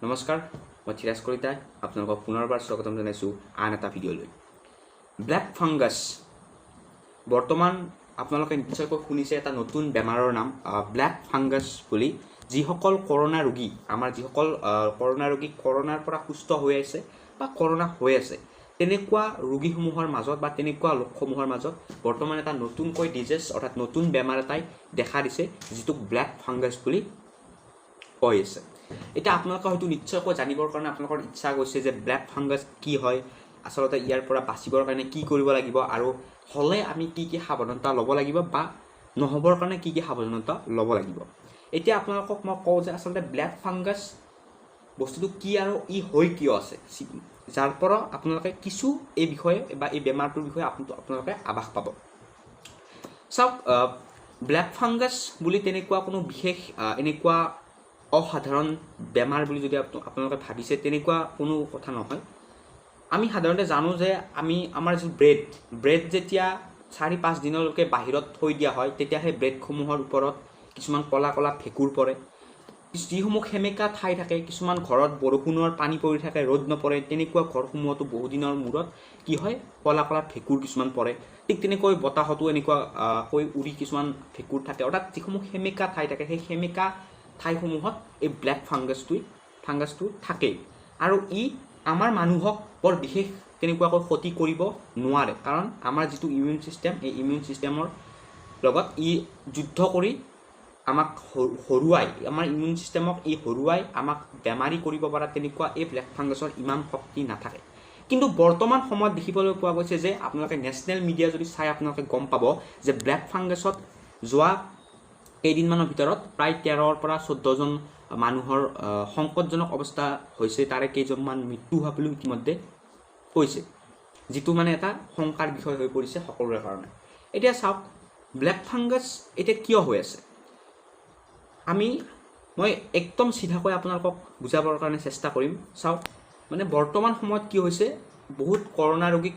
নমস্কাৰ, মই ধীৰাজ কলিতাই আপোনালোকক পুনৰবাৰ স্বাগতম জনাইছোঁ আন এটা ভিডিঅ'লৈ। ব্লেক ফাংগাছ বৰ্তমান আপোনালোকে নিশ্চয়কৈ শুনিছে এটা নতুন বেমাৰৰ নাম ব্লেক ফাংগাছ বুলি। যিসকল কৰোণা ৰোগী, আমাৰ যিসকল কৰোণা ৰোগী কৰোণাৰ পৰা সুস্থ হৈ আছে বা কৰোণা হৈ আছে, তেনেকুৱা ৰোগীসমূহৰ মাজত বা তেনেকুৱা লোকসমূহৰ মাজত বৰ্তমান এটা নতুনকৈ ডিজিজ অৰ্থাৎ নতুন বেমাৰ এটাই দেখা দিছে, যিটো ব্লেক ফাংগাছ বুলি কৈ আছে। এতিয়া আপোনালোকে হয়তো নিশ্চয়কৈ জানিবৰ কাৰণে আপোনালোকৰ ইচ্ছা গৈছে যে ব্লেক ফাংগাছ কি হয়, আচলতে ইয়াৰ পৰা বাচিবৰ কাৰণে কি কৰিব লাগিব, আৰু হ'লে আমি কি কি সাৱধানতা ল'ব লাগিব বা নহ'বৰ কাৰণে কি কি সাৱধানতা ল'ব লাগিব। এতিয়া আপোনালোকক মই কওঁ যে আচলতে ব্লেক ফাংগাছ বস্তুটো কি আৰু ই হৈ কিয় আছে, যাৰ পৰা আপোনালোকে কিছু এই বিষয়ে বা এই বেমাৰটোৰ বিষয়ে আপোনালোকে আভাস পাব। চাওক, ব্লেক ফাংগাছ বুলি তেনেকুৱা কোনো বিশেষ এনেকুৱা অসাধাৰণ বেমাৰ বুলি যদি আপোনালোকে ভাবিছে, তেনেকুৱা কোনো কথা নহয়। আমি সাধাৰণতে জানো যে আমাৰ যি ব্ৰেড যেতিয়া 4-5 দিনলৈকে বাহিৰত থৈ দিয়া হয়, তেতিয়া সেই ব্ৰেডসমূহৰ ওপৰত কিছুমান ক'লা ক'লা ভেঁকুৰ পৰে। যিসমূহ সেমেকা ঠাই থাকে, কিছুমান ঘৰত বৰষুণৰ পানী পৰি থাকে, ৰ'দ নপৰে, তেনেকুৱা ঘৰসমূহতো বহুদিনৰ মূৰত কি হয়, ক'লা ক'লা ভেঁকুৰ কিছুমান পৰে। ঠিক তেনেকৈ বতাহতো এনেকুৱাকৈ উৰি কিছুমান ভেঁকুৰ থাকে, অৰ্থাৎ যিসমূহ সেমেকা ঠাই থাকে, সেই সেমেকা ঠাইসমূহত এই ব্লেক ফাংগাছটো থাকেই। আৰু ই আমাৰ মানুহক বৰ বিশেষ তেনেকুৱাকৈ ক্ষতি কৰিব নোৱাৰে, কাৰণ আমাৰ যিটো ইমিউন ছিষ্টেম, এই ইমিউন ছিষ্টেমৰ লগত ই যুদ্ধ কৰি আমাক হৰুৱাই, আমাৰ ইমিউন ছিষ্টেমক ই হৰুৱাই আমাক বেমাৰী কৰিব পৰা তেনেকুৱা এই ব্লেক ফাংগাছৰ ইমান শক্তি নাথাকে। কিন্তু বৰ্তমান সময়ত দেখিবলৈ পোৱা গৈছে যে আপোনালোকে নেশ্যনেল মিডিয়া যদি চাই আপোনালোকে গম পাব যে ব্লেক ফাংগাছত যোৱা কেইদিনমানৰ ভিতৰত প্ৰায় 13ৰ পৰা 14জন মানুহৰ সংকটজনক অৱস্থা হৈছে, তাৰে কেইজনমান মৃত্যু হোৱা বুলি ইতিমধ্যে কৈছে, যিটো মানে এটা শংকাৰ বিষয় হৈ পৰিছে সকলোৰে কাৰণে। এতিয়া চাওক, ব্লেক ফাংগাছ এতিয়া কিয় হৈ আছে, মই একদম চিধাকৈ আপোনালোকক বুজাবৰ কাৰণে চেষ্টা কৰিম। চাওক, মানে বৰ্তমান সময়ত কি হৈছে, বহুত কৰোণা ৰোগীক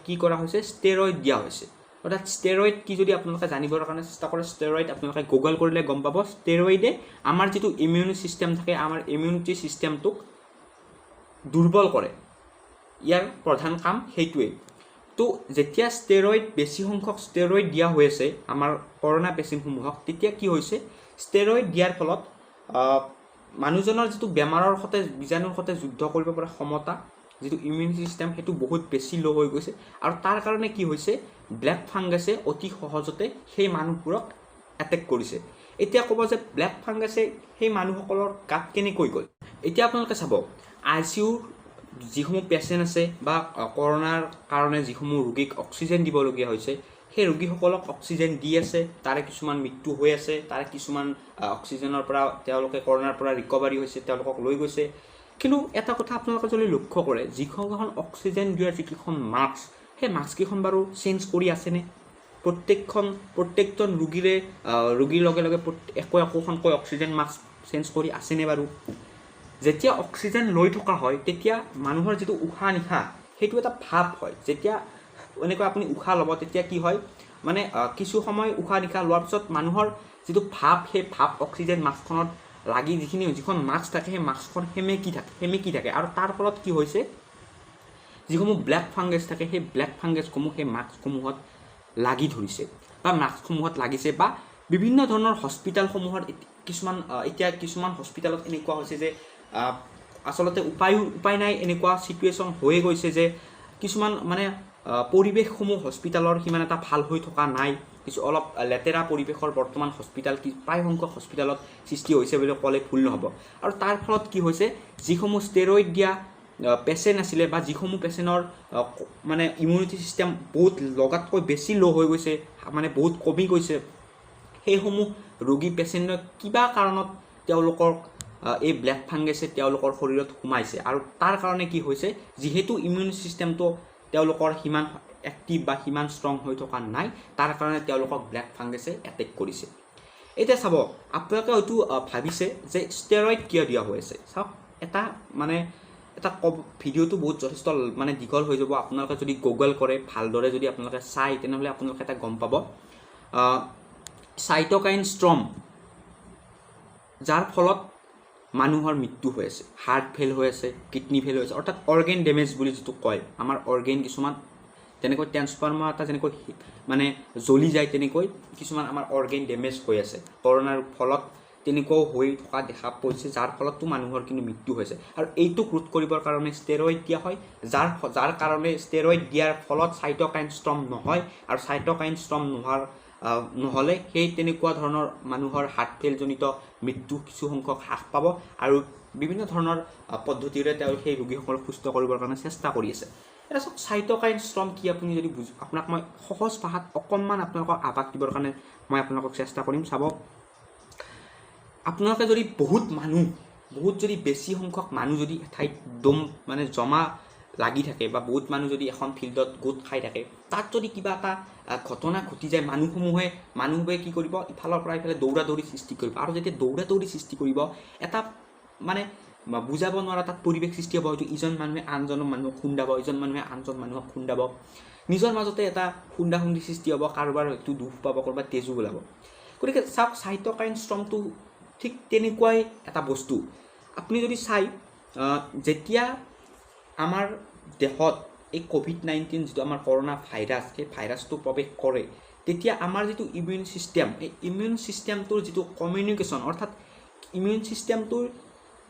কি কৰা হৈছে, ষ্টেৰইড দিয়া হৈছে। অৰ্থাৎ ষ্টেৰইড কি যদি আপোনালোকে জানিবৰ কাৰণে চেষ্টা কৰে, ষ্টেৰইড আপোনালোকে গুগল কৰিলে গম পাব। ষ্টেৰইডে আমাৰ যিটো ইমিউন ছিষ্টেম থাকে, আমাৰ ইমিউনিটি ছিষ্টেমটোক দুৰ্বল কৰে। ইয়াৰ প্ৰধান কাম সেইটোৱেই। তো যেতিয়া বেছি সংখ্যক ষ্টেৰইড দিয়া হৈ আছে আমাৰ কৰোণা পেচেণ্টসমূহক, তেতিয়া কি হৈছে, ষ্টেৰইড দিয়াৰ ফলত মানুহজনৰ যিটো বেমাৰৰ সৈতে বীজাণুৰ সৈতে যুদ্ধ কৰিব পৰা ক্ষমতা, যিটো ইমিউন ছিষ্টেম, সেইটো বহুত বেছি ল' হৈ গৈছে। আৰু তাৰ কাৰণে কি হৈছে, ব্লেক ফাংগাছে অতি সহজতে সেই মানুহবোৰক এটেক কৰিছে। এতিয়া ক'ব যে ব্লেক ফাংগাছে সেই মানুহসকলৰ গাত কেনেকৈ গ'ল। এতিয়া আপোনালোকে চাব, ICUৰ যিসমূহ পেচেণ্ট আছে বা কৰোণাৰ কাৰণে যিসমূহ ৰোগীক অক্সিজেন দিবলগীয়া হৈছে, সেই ৰোগীসকলক অক্সিজেন দি আছে, তাৰে কিছুমান মৃত্যু হৈ আছে, তাৰে কিছুমান অক্সিজেনৰ পৰা তেওঁলোকে কৰোণাৰ পৰা ৰিকভাৰী হৈছে, তেওঁলোকক লৈ গৈছে। কিন্তু এটা কথা আপোনালোকে যদি লক্ষ্য কৰে, যিখন অক্সিজেন দিয়াৰ যিকেইখন মাস্ক, সেই মাস্ককেইখন বাৰু চেঞ্জ কৰি আছেনে? প্ৰত্যেকজন ৰোগীৰ লগে লগে একোখনকৈ অক্সিজেন মাস্ক চেঞ্জ কৰি আছেনে বাৰু? যেতিয়া অক্সিজেন লৈ থকা হয়, তেতিয়া মানুহৰ যিটো উশাহ নিশাহ, সেইটো এটা ভাৱ হয়। যেতিয়া এনেকৈ আপুনি উশাহ ল'ব, তেতিয়া কি হয়, মানে কিছু সময় উশাহ নিশাহ লোৱাৰ পিছত মানুহৰ যিটো ভাৱ, সেই ভাৱ অক্সিজেন মাস্কখনত লাগি যিখন মাস্ক থাকে, সেই মাস্কখন সেমেকি থাকে। আৰু তাৰ ফলত কি হৈছে, যিসমূহ ব্লেক ফাংগাছ থাকে, সেই ব্লেক ফাংগাছসমূহ সেই মাস্কসমূহত লাগি ধৰিছে বা মাস্কসমূহত লাগিছে। বা বিভিন্ন ধৰণৰ হস্পিটেলসমূহত এতিয়া কিছুমান হস্পিটেলত এনেকুৱা হৈছে যে আচলতে উপায় নাই, এনেকুৱা চিটুৱেশ্যন হৈয়ে গৈছে যে কিছুমান মানে পৰিৱেশসমূহ হস্পিটেলৰ সিমান এটা ভাল হৈ থকা নাই। অলপ লেতেৰা পৰিৱেশৰ বৰ্তমান হস্পিটেল প্ৰায় সংখ্যক হস্পিটেলত সৃষ্টি হৈছে বুলি ক'লে ভুল নহ'ব। আৰু তাৰ ফলত কি হৈছে, যিসমূহ ষ্টেৰইড দিয়া পেচেণ্ট আছিলে বা যিসমূহ পেচেণ্টৰ মানে ইমিউনিটি ছিষ্টেম বহুত লগাতকৈ বেছি ল' হৈ গৈছে, মানে বহুত কমি গৈছে, সেইসমূহ ৰোগী পেচেণ্টৰ কিবা কাৰণত তেওঁলোকৰ এই ব্লেক ফাংগাছে তেওঁলোকৰ শৰীৰত সোমাইছে। আৰু তাৰ কাৰণে কি হৈছে, যিহেতু ইমিউন ছিষ্টেমটো তেওঁলোকৰ সিমান এক্টিভ বা সিমান ষ্ট্ৰং হৈ থকা নাই, তাৰ কাৰণে তেওঁলোকক ব্লেক ফাংগাছে এটেক কৰিছে। এতিয়া চাব, আপোনালোকে হয়তো ভাবিছে যে ষ্টেৰইড কিয় দিয়া হৈ আছে। চাওক, এটা ভিডিঅ'টো বহুত যথেষ্ট মানে দীঘল হৈ যাব। আপোনালোকে যদি গুগল কৰে, ভালদৰে যদি আপোনালোকে চায়, তেনেহ'লে আপোনালোকে এটা গম পাব, চাইটকাইন ষ্টৰ্ম, যাৰ ফলত মানুহৰ মৃত্যু হৈ আছে, হাৰ্ট ফেইল হৈ আছে, কিডনি ফেইল হৈ আছে, অৰ্থাৎ অৰ্গেন ডেমেজ বুলি যিটো কয়, আমাৰ অৰ্গেন কিছুমান তেনেকৈ ট্ৰেন্সফৰ্মাৰ এটা যেনেকৈ মানে জ্বলি যায়, তেনেকৈ কিছুমান আমাৰ অৰ্গেন ডেমেজ হৈ আছে কৰোণাৰ ফলত, তেনেকুৱাও হৈ থকা দেখা গৈছে, যাৰ ফলতো মানুহৰ কিন্তু মৃত্যু হৈছে। আৰু এইটোক ৰোধ কৰিবৰ কাৰণে ষ্টেৰইড দিয়া হয়, যাৰ কাৰণে ষ্টেৰইড দিয়াৰ ফলত চাইটকাইন ষ্টৰ্ম নহয়, আৰু চাইটকাইন ষ্টৰ্ম নহ'লে সেই তেনেকুৱা ধৰণৰ মানুহৰ হাৰ্ট ফেইলজনিত মৃত্যু কিছু সংখ্যক হ্ৰাস পাব, আৰু বিভিন্ন ধৰণৰ পদ্ধতিৰে তেওঁ সেই ৰোগীসকলক সুস্থ কৰিবৰ কাৰণে চেষ্টা কৰি আছে। এটা চাওক চাইটকাইন ষ্টৰ্ম কি, আপুনি যদি আপোনাক মই সহজ ভাষাত অকণমান আপোনালোকক আভাস দিবৰ কাৰণে মই আপোনালোকক চেষ্টা কৰিম। চাব, আপোনালোকে যদি বহুত যদি বেছি সংখ্যক মানুহ যদি এঠাইত মানে জমা লাগি থাকে, বা বহুত মানুহ যদি এখন ফিল্ডত গোট খাই থাকে, তাত যদি কিবা এটা ঘটনা ঘটি যায়, মানুহসমূহে কি কৰিব, ইফালৰ পৰা ইফালে দৌৰা দৌৰি সৃষ্টি কৰিব, আৰু যেতিয়া দৌৰা দৌৰি সৃষ্টি কৰিব, এটা মানে বুজাব নোৱাৰা তাত পৰিৱেশ সৃষ্টি হ'ব, হয়তো ইজন মানুহে আনজন মানুহক খুন্দাব, ইজন মানুহে আনজন মানুহক খুন্দাব, নিজৰ মাজতে এটা খুন্দা-খুন্দি সৃষ্টি হ'ব, কাৰোবাৰ হয়তো দুখ পাব, কাৰোবাৰ তেজো ওলাব। গতিকে চাওক, চাইটকাইন ষ্টৰ্মটো ঠিক তেনেকুৱাই এটা বস্তু। আপুনি যদি চাই, যেতিয়া আমাৰ দেহত এই COVID-19 যিটো আমাৰ কৰোণা ভাইৰাছ, সেই ভাইৰাছটো প্ৰৱেশ কৰে, তেতিয়া আমাৰ যিটো ইমিউন ছিষ্টেম, এই ইমিউন ছিষ্টেমটোৰ যিটো কমিউনিকেশ্যন, অৰ্থাৎ ইমিউন ছিষ্টেমটোৰ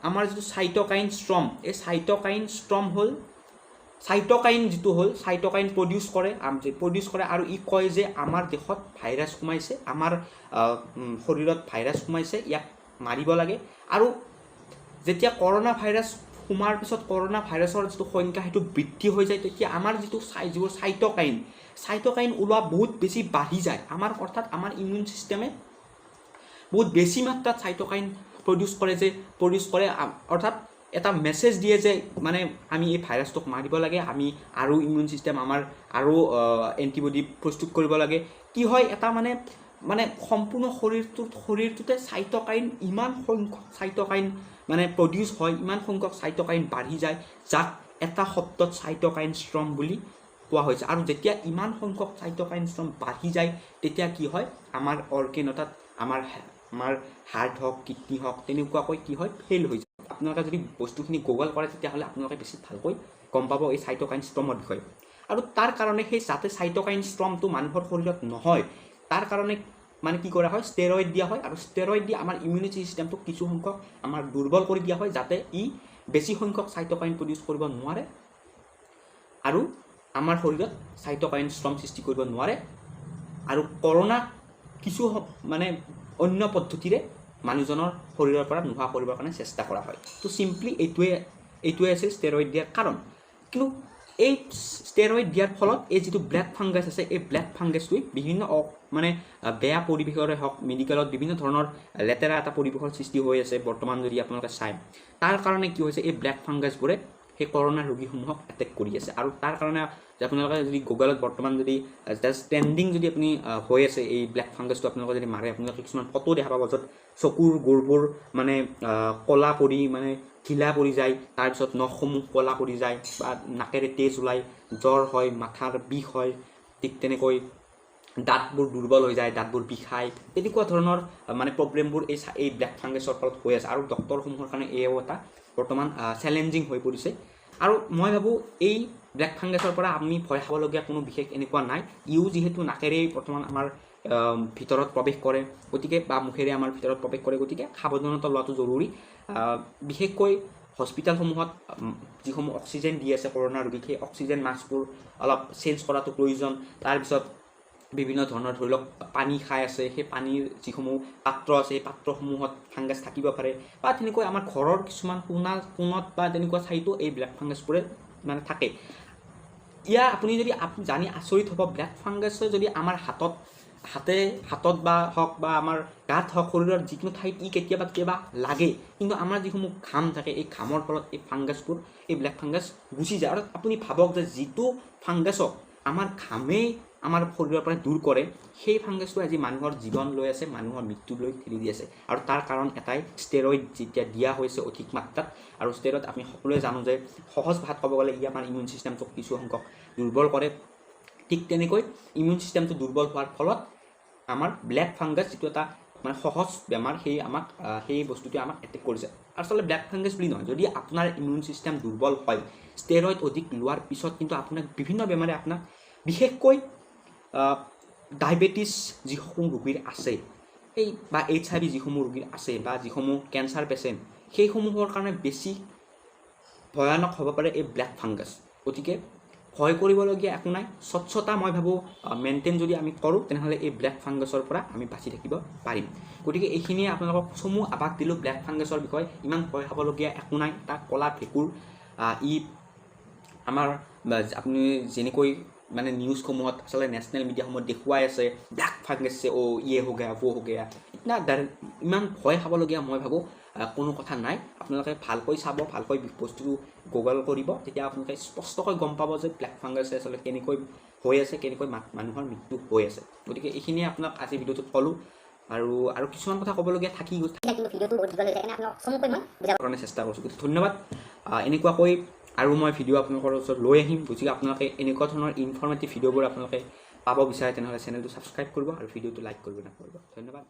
আমাৰ যিটো চাইটকাইন ষ্টৰ্ম, এই চাইটকাইন ষ্টৰ্ম হ'ল চাইটকাইন প্ৰডিউচ কৰে, আৰু ই কয় যে আমাৰ দেহত ভাইৰাছ সোমাইছে, আমাৰ শৰীৰত ভাইৰাছ সোমাইছে, ইয়াক মাৰিব লাগে। আৰু যেতিয়া কৰোণা ভাইৰাছ সোমাৰ পিছত কৰোণা ভাইৰাছৰ যিটো সংখ্যা সেইটো বৃদ্ধি হৈ যায়, তেতিয়া আমাৰ যিবোৰ চাইটকাইন ওলোৱা বহুত বেছি বাঢ়ি যায়, অৰ্থাৎ আমাৰ ইমিউন ছিষ্টেমে বহুত বেছি মাত্ৰাত চাইটকাইন প্ৰডিউচ কৰে, অৰ্থাৎ এটা মেছেজ দিয়ে যে মানে আমি এই ভাইৰাছটোক মাৰিব লাগে, আমি আৰু ইমিউন ছিষ্টেম আমাৰ আৰু এণ্টিবডি প্ৰস্তুত কৰিব লাগে। কি হয়, এটা মানে সম্পূৰ্ণ শৰীৰটোতে ইমান সংখ্যক চাইটকাইন মানে প্ৰডিউচ হয়, ইমান সংখ্যক চাইটকাইন বাঢ়ি যায়, যাক এটা শব্দত চাইটকাইন ষ্টৰ্ম বুলি কোৱা হৈছে। আৰু যেতিয়া ইমান সংখ্যক চাইটকাইন ষ্টৰ্ম বাঢ়ি যায়, তেতিয়া কি হয়, আমাৰ অৰ্গেন, অৰ্থাৎ আমাৰ হাৰ্ট হওক, কিডনি হওক, তেনেকুৱাকৈ কি হয়, ফেইল হৈ যায়। আপোনালোকে যদি বস্তুখিনি গুগল কৰে, তেতিয়াহ'লে আপোনালোকে বেছি ভালকৈ গম পাব এই চাইটকাইন ষ্টৰ্মৰ বিষয়ে। আৰু তাৰ কাৰণে যাতে চাইটকাইন ষ্টৰ্মটো মানুহৰ শৰীৰত নহয়, তাৰ কাৰণে মানে কি কৰা হয়, ষ্টেৰইড দিয়া হয়, আৰু ষ্টেৰইড দি আমাৰ ইমিউনিটি ছিষ্টেমটোক কিছু সংখ্যক আমাৰ দুৰ্বল কৰি দিয়া হয়, যাতে ই বেছি সংখ্যক চাইটকাইন প্ৰডিউচ কৰিব নোৱাৰে, আৰু আমাৰ শৰীৰত চাইটকাইন ষ্টৰ্ম সৃষ্টি কৰিব নোৱাৰে, আৰু কৰোণা কিছু মানে অন্য পদ্ধতিৰে মানুহজনৰ শৰীৰৰ পৰা নোহোৱা কৰিবৰ কাৰণে চেষ্টা কৰা হয়। তো চিম্পলি এইটোৱে আছিল ষ্টেৰইড দিয়াৰ কাৰণ। কিন্তু এই ষ্টেৰইড দিয়াৰ ফলত এই যিটো ব্লেক ফাংগাছ আছে, এই ব্লেক ফাংগাছটোৱে বিভিন্ন মানে বেয়া পৰিৱেশৰে হওক, মেডিকেলত বিভিন্ন ধৰণৰ লেতেৰা এটা পৰিৱেশৰ সৃষ্টি হৈ আছে বৰ্তমান যদি আপোনালোকে চায়। তাৰ কাৰণে কি হৈছে, এই ব্লেক ফাংগাছবোৰে সেই কৰোণা ৰোগীসমূহক এটেক কৰি আছে, আৰু তাৰ কাৰণে আপোনালোকে যদি গুগলত বৰ্তমান যদি জাষ্ট ট্ৰেণ্ডিং যদি আপুনি হৈ আছে এই ব্লেক ফাংগাছটো আপোনালোকে যদি মাৰে, আপোনালোকে কিছুমান ফটো দেখা পাব, য'ত চকুৰ গোৰবোৰ মানে ক'লা পৰি মানে ঢিলা পৰি যায়, তাৰপিছত নখসমূহ ক'লা পৰি যায়, বা নাকেৰে তেজ ওলায়, জ্বৰ হয়, মাথাৰ বিষ হয়, ঠিক তেনেকৈ দাঁতবোৰ দুৰ্বল হৈ যায়, দাঁতবোৰ বিষায়, তেনেকুৱা ধৰণৰ মানে প্ৰব্লেমবোৰ এই ব্লেক ফাংগাছৰ ফলত হৈ আছে। আৰু ডক্তৰসমূহৰ কাৰণে এয়াও এটা বৰ্তমান চেলেঞ্জিং হৈ পৰিছে। আৰু মই ভাবোঁ এই ব্লেক ফাংগাছৰ পৰা আমি ভয় খাবলগীয়া কোনো বিশেষ এনেকুৱা নাই, ইও যিহেতু নাকেৰেই বৰ্তমান আমাৰ ভিতৰত প্ৰৱেশ কৰে, গতিকে বা মুখেৰে আমাৰ ভিতৰত প্ৰৱেশ কৰে, গতিকে সাৱধানতা লোৱাটো জৰুৰী। বিশেষকৈ হস্পিটেলসমূহত যিসমূহ অক্সিজেন দি আছে কৰোণা ৰোগীক, সেই অক্সিজেন মাস্কবোৰ অলপ চেঞ্জ কৰাটো প্ৰয়োজন। তাৰপিছত বিভিন্ন ধৰণৰ ধৰি লওক পানী খাই আছে, সেই পানীৰ যিসমূহ পাত্ৰ আছে, সেই পাত্ৰসমূহত ফাংগাছ থাকিব পাৰে, বা তেনেকৈ আমাৰ ঘৰৰ কিছুমান কোণত বা তেনেকুৱা ঠাইতো এই ব্লেক ফাংগাছবোৰে মানে থাকে। আপুনি জানি আচৰিত হ'ব, ব্লেক ফাংগাছে যদি আমাৰ হাতত বা হওক, বা আমাৰ গাত হওক, শৰীৰৰ যিকোনো ঠাইত কেতিয়াবা লাগে, কিন্তু আমাৰ যিসমূহ ঘাম থাকে, এই ঘামৰ ফলত এই ফাংগাছবোৰ, এই ব্লেক ফাংগাছ গুচি যায়। আৰু আপুনি ভাবক যে যিটো ফাংগাছক আমাৰ ঘামেই আমাৰ শৰীৰৰ পৰা দূৰ কৰে, সেই ফাংগাছটো আজি মানুহৰ জীৱন লৈ আছে, মানুহৰ মৃত্যুলৈ ঠেলি দি আছে। আৰু তাৰ কাৰণ এটাই, ষ্টেৰইড যেতিয়া দিয়া হৈছে অধিক মাত্ৰাত, আৰু ষ্টেৰইড আমি সকলোৱে জানো যে সহজ ভাষাত ক'ব গ'লে ই আমাৰ ইমিউন ছিষ্টেমটোক কিছু সংখ্যক দুৰ্বল কৰে। ঠিক তেনেকৈ ইমিউন ছিষ্টেমটো দুৰ্বল হোৱাৰ ফলত আমাৰ ব্লেক ফাংগাছ যিটো এটা মানে সহজ বেমাৰ, সেই বস্তুটোৱে আমাক এটেক কৰিছে। আচলতে ব্লেক ফাংগাছ বুলি নহয়, যদি আপোনাৰ ইমিউন ছিষ্টেম দুৰ্বল হয়, ষ্টেৰইড অধিক লোৱাৰ পিছত কিন্তু আপোনাক বিভিন্ন বেমাৰে আপোনাক বিশেষকৈ ডায়েবেটিছ যিসমূহ ৰোগীৰ আছে এই বা HIV যিসমূহ ৰোগীৰ আছে বা যিসমূহ কেঞ্চাৰ পেচেণ্ট সেইসমূহৰ কাৰণে বেছি ভয়ানক হ'ব পাৰে এই ব্লেক ফাংগাছ। গতিকে ভয় কৰিবলগীয়া একো নাই, স্বচ্ছতা মই ভাবোঁ মেইনটেইন যদি আমি কৰোঁ তেনেহ'লে এই ব্লেক ফাংগাছৰ পৰা আমি বাচি থাকিব পাৰিম। গতিকে এইখিনিয়ে আপোনালোকক চমু আভাস দিলোঁ ব্লেক ফাংগাছৰ বিষয়ে। ইমান ভয় খাবলগীয়া একো নাই, তাক ক'লা ভেঁকুৰ। ই আমাৰ আপুনি যেনেকৈ মানে নিউজসমূহত আচলতে নেশ্যনেল মিডিয়াসমূহত দেখুৱাই আছে ব্লেক ফাংগাছ ইয়ে হৈ গয়া वो हो गया, ইমান ভয় খাবলগীয়া মই ভাবোঁ কোনো কথা নাই। আপোনালোকে ভালকৈ চাব, ভালকৈ বস্তুটো গুগল কৰিব, তেতিয়া আপোনালোকে স্পষ্টকৈ গম পাব যে ব্লেক ফাংগাছে আচলতে কেনেকৈ হৈ আছে, কেনেকৈ মানুহৰ মৃত্যু হৈ আছে। গতিকে এইখিনিয়ে আপোনাক আজি ভিডিঅ'টোত ক'লোঁ আৰু কিছুমান কথা ক'বলগীয়া থাকি গৈছে, কাৰণে চেষ্টা কৰিছোঁ। গতিকে ধন্যবাদ। এনেকুৱাকৈ আৰু মই ভিডিঅ' আপোনালোকৰ ওচৰত লৈ আহিম। গতিকে আপোনালোকে এনেকুৱা ধৰণৰ ইনফৰ্মেটিভ ভিডিঅ'বোৰ আপোনালোকে পাব বিচাৰে তেনেহ'লে চেনেলটো ছাবস্ক্ৰাইব কৰিব আৰু ভিডিঅ'টো লাইক কৰিব নাপাহৰিব। ধন্যবাদ।